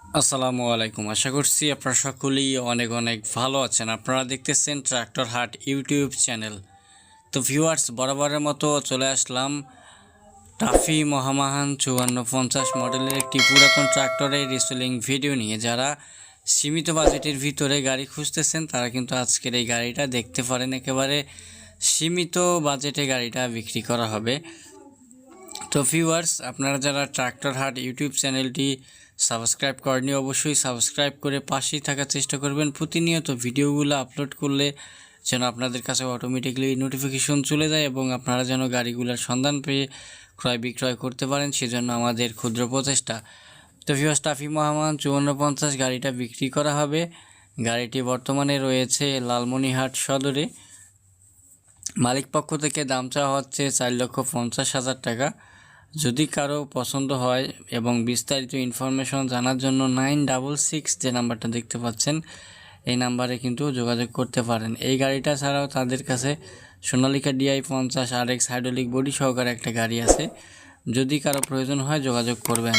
আসসালামু আলাইকুম। আশা করছি আপনারা সকলেই অনেক অনেক ভালো আছেন। আপনারা দেখতেছেন ট্রাক্টর হাট ইউটিউব চ্যানেল। তো ভিউয়ার্স, বরাবরের মতো চলে আসলাম টাফি মহামাহান 5450 মডেলের একটি পুরাতন ট্রাক্টরের রিসেলিং ভিডিও নিয়ে। যারা সীমিত বাজেটের ভিতরে গাড়ি খুঁজতেছেন তারা কিন্তু আজকের এই গাড়িটা দেখতে পারেন। একেবারে সীমিত বাজেটে গাড়িটা বিক্রি করা হবে। তো ভিউয়ার্স, আপনারা যারা ট্রাক্টর হাট ইউটিউব চ্যানেলটি সাবস্ক্রাইব করেননি অবশ্যই সাবস্ক্রাইব করে পাশেই থাকার চেষ্টা করবেন। প্রতিনিয়ত ভিডিওগুলো আপলোড করলে যেন আপনাদের কাছে অটোমেটিকলি নোটিফিকেশন চলে যায় এবং আপনারা যেন গাড়িগুলোর সন্ধান পেয়ে ক্রয় বিক্রয় করতে পারেন, সেজন্য আমাদের ক্ষুদ্র প্রচেষ্টা। তো ভিউয়ার্স, টাফি মহামান 5450 গাড়িটা বিক্রি করা হবে। গাড়িটি বর্তমানে রয়েছে লালমনিরহাট সদরে। মালিক পক্ষ থেকে দাম চাওয়া হচ্ছে 4,50,000 টাকা। যদি কারো পছন্দ হয় এবং বিস্তারিত ইনফরমেশন জানার জন্য 966 যে নাম্বারটা দেখতে পাচ্ছেন এই নাম্বারে কিন্তু যোগাযোগ করতে পারেন। এই গাড়িটা ছাড়াও তাদের কাছে Sonalika DI50 RX hydraulic body সহকারে একটা গাড়ি আছে। যদি কারো প্রয়োজন হয় যোগাযোগ করবেন।